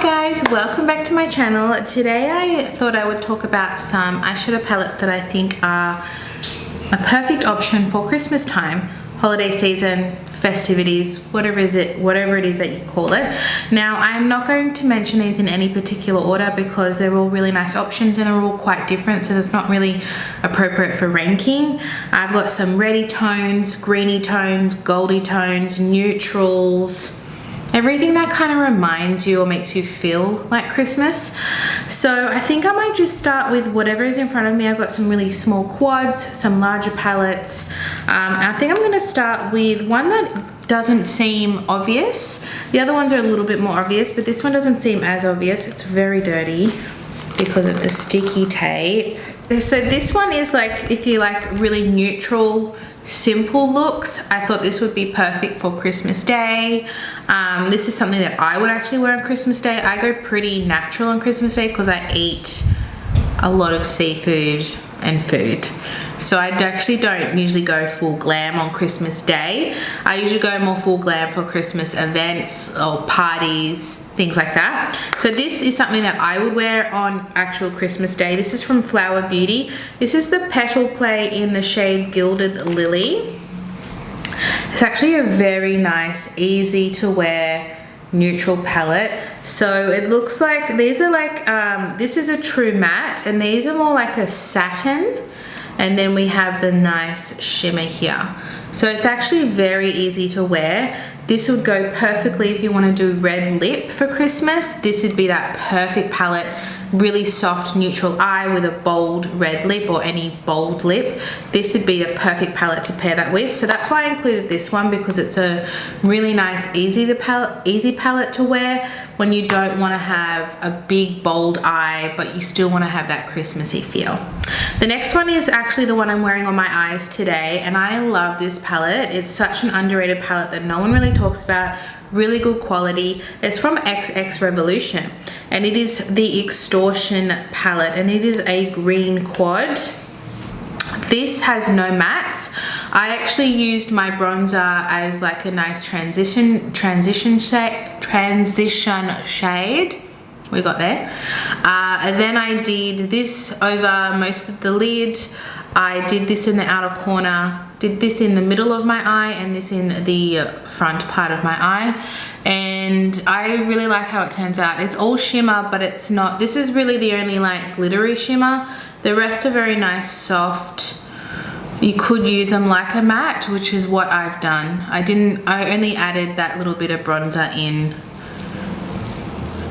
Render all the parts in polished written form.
guys, welcome back to my channel. Today I thought I would talk about some eyeshadow palettes that I think are a perfect option for Christmas time, holiday season, festivities, whatever it is that you call it. Now I'm not going to mention these in any particular order because they're all really nice options and they're all quite different, so that's not really appropriate for ranking. I've got some reddy tones, greeny tones, goldy tones, neutrals, everything that kind of reminds you or makes you feel like Christmas. So I think I might just start with whatever is in front of me. I've got some really small quads, some larger palettes. I think I'm going to start with one that doesn't seem obvious. The other ones are a little bit more obvious, but this one doesn't seem as obvious. It's very dirty because of the sticky tape. So this one is like, if you like really neutral, simple looks, I thought this would be perfect for Christmas Day. This is something that I would actually wear on Christmas Day. I go pretty natural on Christmas Day because I eat a lot of seafood and food. So I actually don't usually go full glam on Christmas Day. I usually go more full glam for Christmas events or parties, things like that. So this is something that I would wear on actual Christmas Day. This is from Flower Beauty. This is the Petal Play in the shade Gilded Lily. It's actually a very nice, easy to wear neutral palette. So it looks like these are like, this is a true matte and these are more like a satin. And then we have the nice shimmer here. So it's actually very easy to wear. This would go perfectly if you want to do red lip for Christmas. This would be that perfect palette. Really soft neutral eye with a bold red lip or any bold lip. This would be a perfect palette to pair that with. So that's why I included this one, because it's a really nice easy palette to wear when you don't want to have a big bold eye but you still want to have that Christmassy feel. The next one is actually the one I'm wearing on my eyes today, and I love this palette. It's such an underrated palette that no one really talks about. Really good quality. It's from XXtorition and it is the Extortion palette and it is a green quad. This has no mattes. I actually used my bronzer as like a nice transition shade. We got there. And then I did this over most of the lid. I did this in the outer corner, did this in the middle of my eye, and this in the front part of my eye. And I really like how it turns out. It's all shimmer, but it's not, this is really the only like glittery shimmer. The rest are very nice, soft. You could use them like a matte, which is what I've done. I only added that little bit of bronzer in.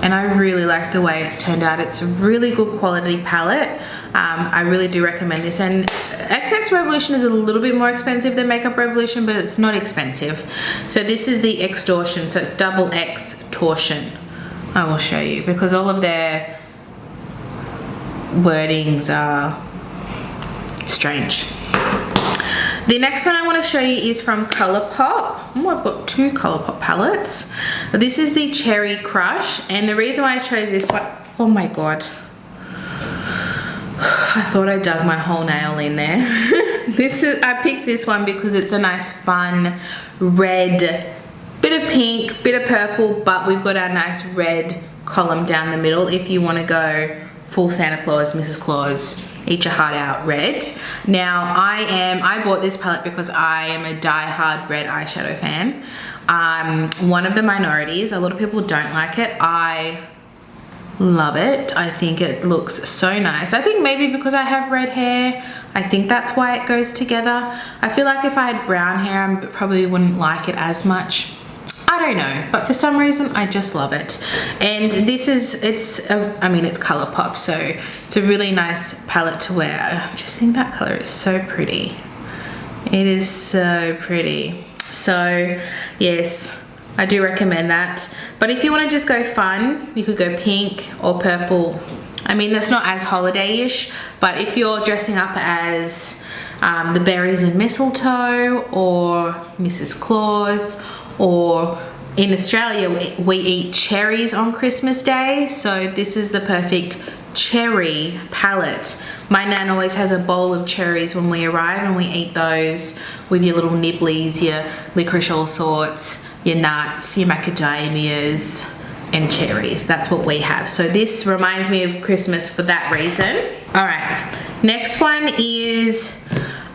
And I really like the way it's turned out. It's a really good quality palette. I really do recommend this. And XXtorition is a little bit more expensive than Makeup Revolution, but it's not expensive. So this is the Extortion, so it's double Extortion. I will show you because all of their wordings are strange. The next one I want to show you is from Colourpop. Oh, I've got two Colourpop palettes. This is the Cherry Crush, and the reason why I chose this one, oh my god, I thought I dug my whole nail in there. I picked this one because it's a nice fun red, bit of pink, bit of purple, but we've got our nice red column down the middle if you want to go full Santa Claus, Mrs. Claus, eat your heart out red. Now I bought this palette because I am a die-hard red eyeshadow fan. One of the minorities. A lot of people don't like it. I love it. I think it looks so nice. I think maybe because I have red hair, I think that's why it goes together. I feel like if I had brown hair, I probably wouldn't like it as much. I don't know, but for some reason I just love it. And this is, I mean, it's Colourpop, so it's a really nice palette to wear. I just think that color is so pretty. It is so pretty. So yes, I do recommend that. But if you want to just go fun, you could go pink or purple. I mean, that's not as holiday-ish, but if you're dressing up as the berries and mistletoe or Mrs. Claus, or in Australia we eat cherries on Christmas Day, so this is the perfect cherry palette. My nan always has a bowl of cherries when we arrive, and we eat those with your little nibblies, your licorice all sorts, your nuts, your macadamias, and cherries. That's what we have. So this reminds me of Christmas for that reason. All right, next one is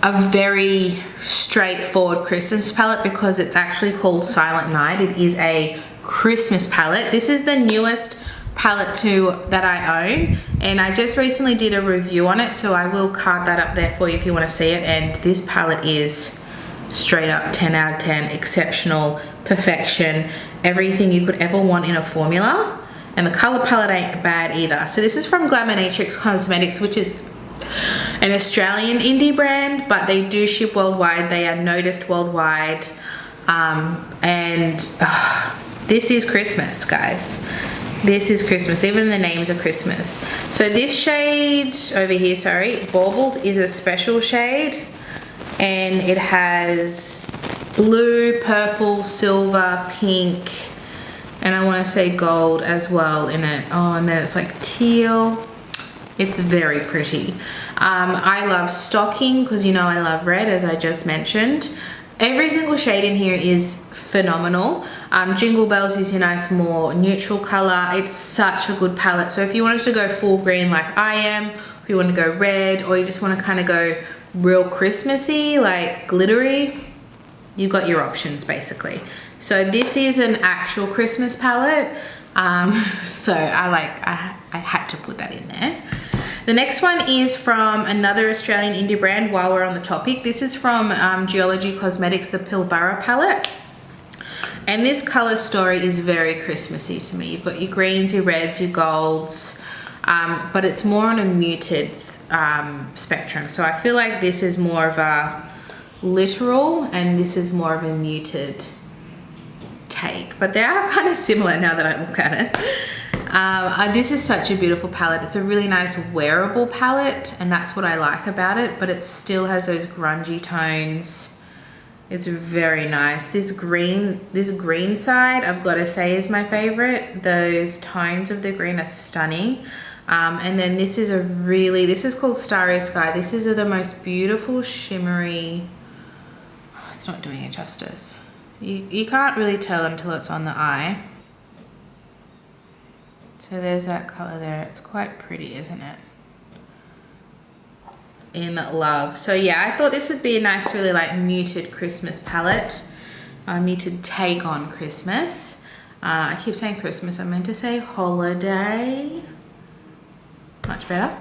a very straightforward Christmas palette because it's actually called Silent Night. It is a Christmas palette. This is the newest palette that I own, and I just recently did a review on it, so I will card that up there for you if you want to see it. And this palette is straight up 10 out of 10, exceptional, perfection, everything you could ever want in a formula. And the color palette ain't bad either. So this is from Glaminatrix Cosmetics, which is an Australian indie brand, but they do ship worldwide. They are noticed worldwide. This is Christmas, guys. This is Christmas. Even the names are Christmas. So this shade over here, sorry, Baubles, is a special shade, and it has blue, purple, silver, pink, and I want to say gold as well in it. Oh, and then it's like teal. It's very pretty. I love stocking because you know I love red, as I just mentioned. Every single shade in here is phenomenal. Jingle Bells is your nice, more neutral color. It's such a good palette. So if you wanted to go full green like I am, if you want to go red, or you just want to kind of go real Christmassy, like glittery, you've got your options basically. So this is an actual Christmas palette. So I had to put that in there. The next one is from another Australian indie brand while we're on the topic. This is from Geology Cosmetics, the Pilbarra palette. And this color story is very Christmassy to me. You've got your greens, your reds, your golds, but it's more on a muted spectrum. So I feel like this is more of a literal and this is more of a muted take. But they are kind of similar now that I look at it. This is such a beautiful palette. It's a really nice wearable palette, and that's what I like about it, but it still has those grungy tones. It's very nice. This green side, I've got to say, is my favorite. Those tones of the green are stunning. And then this is called Starry Sky. This is the most beautiful shimmery, it's not doing it justice. You can't really tell until it's on the eye. So there's that color there. It's quite pretty, isn't it? In love. So yeah, I thought this would be a nice, really like muted Christmas palette. Muted take on Christmas. I keep saying Christmas. I meant to say holiday. Much better.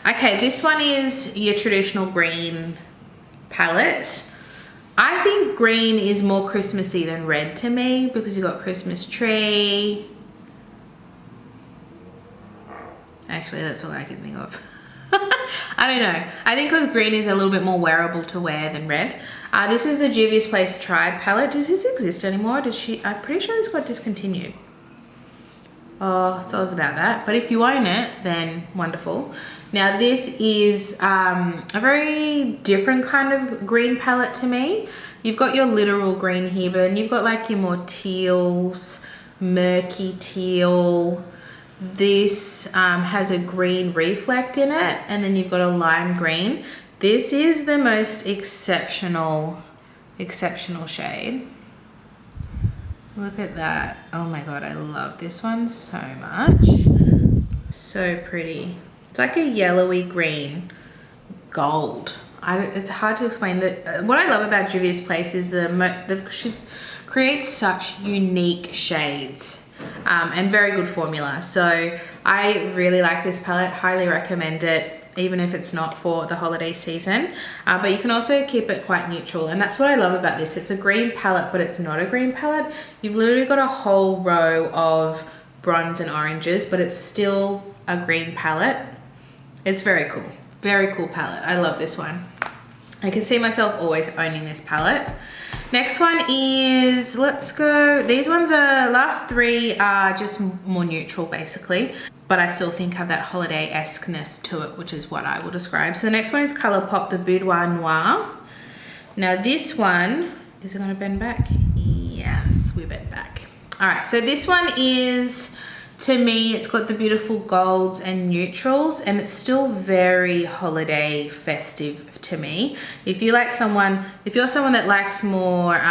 Okay, this one is your traditional green palette. I think green is more Christmassy than red to me because you've got Christmas tree. Actually, that's all I can think of. I don't know. I think because green is a little bit more wearable to wear than red. This is the Juvia's Place Tribe palette. Does this exist anymore? I'm pretty sure this got discontinued. Oh, so it's about that. But if you own it, then wonderful. Now this is a very different kind of green palette to me. You've got your literal green here, but then you've got like your more teals, murky teal. This has a green reflect in it, and then you've got a lime green. This is the most exceptional shade. Look at that. Oh my God, I love this one so much. So pretty. It's like a yellowy green gold. It's hard to explain. What I love about Juvia's Place is she creates such unique shades. And very good formula. So I really like this palette, highly recommend it, even if it's not for the holiday season. But you can also keep it quite neutral, and that's what I love about this. It's a green palette, but it's not a green palette. You've literally got a whole row of bronze and oranges, but it's still a green palette. It's very cool palette. I love this one. I can see myself always owning this palette. Next one is, let's go, these ones are, last three are just more neutral basically, but I still think have that holiday-esque-ness to it, which is what I will describe. So the next one is Colourpop, the Boudoir Noir. Now this one, is it gonna bend back? Yes, we bend back. All right, so this one is, to me, it's got the beautiful golds and neutrals, and it's still very holiday festive to me. If you're someone that likes more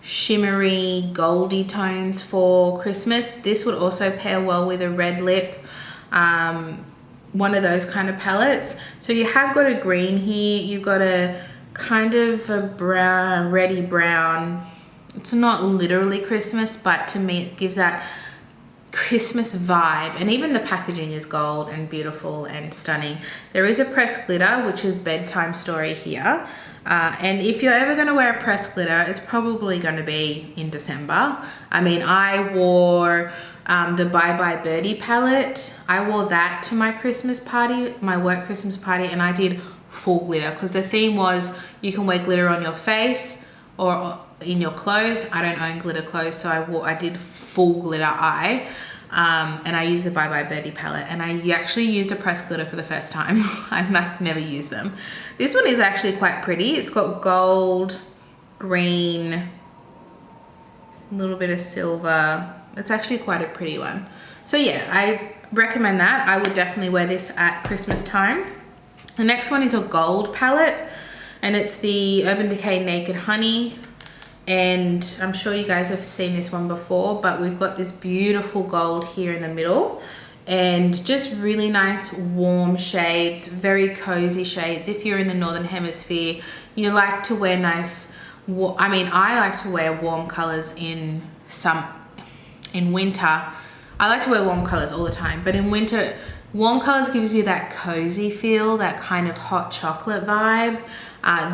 shimmery goldy tones for Christmas. This would also pair well with a red lip, one of those kind of palettes. So you have got a green here, you've got a kind of a brown, reddy brown. It's not literally Christmas, but to me it gives that Christmas vibe, and even the packaging is gold and beautiful and stunning. There is a pressed glitter, which is Bedtime Story here. And if you're ever going to wear a pressed glitter, it's probably going to be in December. I mean, I wore the Bye Bye Birdie palette. I wore that to my Christmas party, my work Christmas party, and I did full glitter because the theme was you can wear glitter on your face or in your clothes. I don't own glitter clothes, so I did full glitter eye. And I used the Bye Bye Birdie palette, and I actually used a pressed glitter for the first time. I've like never used them. This one is actually quite pretty. It's got gold, green, a little bit of silver. It's actually quite a pretty one. So yeah, I recommend that. I would definitely wear this at Christmas time. The next one is a gold palette, and it's the Urban Decay Naked Honey. And I'm sure you guys have seen this one before, but we've got this beautiful gold here in the middle and just really nice warm shades, very cozy shades. If you're in the Northern Hemisphere, you like to wear nice, I mean, I like to wear warm colors in winter. I like to wear warm colors all the time, but in winter, warm colors gives you that cozy feel, that kind of hot chocolate vibe.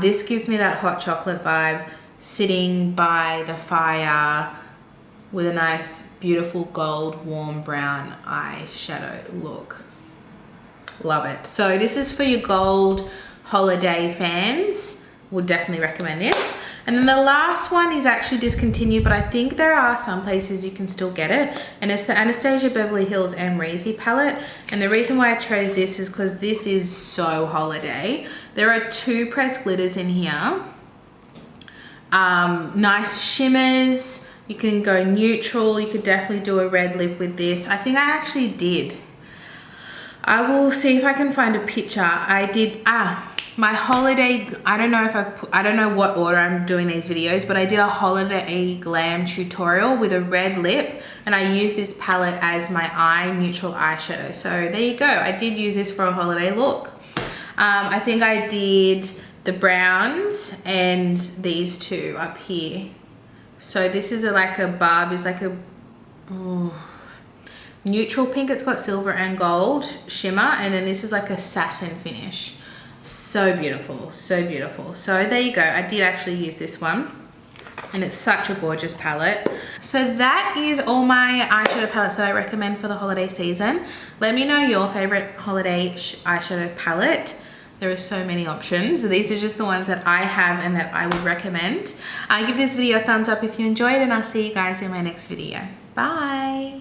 This gives me that hot chocolate vibe, sitting by the fire with a nice beautiful gold warm brown eyeshadow look. Love it. So this is for your gold holiday fans. Would definitely recommend this. And then the last one is actually discontinued, but I think there are some places you can still get it, and it's the Anastasia Beverly Hills Amrezy palette. And the reason why I chose this is because this is so holiday. There are 2 pressed glitters in here. Nice shimmers. You can go neutral. You could definitely do a red lip with this. I think I actually did. I will see if I can find a picture. I did, my holiday, I don't know what order I'm doing these videos, but I did a holiday glam tutorial with a red lip, and I used this palette as my neutral eyeshadow. So there you go. I did use this for a holiday look. I think I did the browns and these 2 up here. So this is like a Barbie's, like a neutral pink. It's got silver and gold shimmer, and then this is like a satin finish. So beautiful, so beautiful. So there you go. I did actually use this one, and it's such a gorgeous palette. So that is all my eyeshadow palettes that I recommend for the holiday season. Let me know your favorite holiday eyeshadow palette. There are so many options. These are just the ones that I have and that I would recommend. Give this video a thumbs up if you enjoyed, and I'll see you guys in my next video. Bye.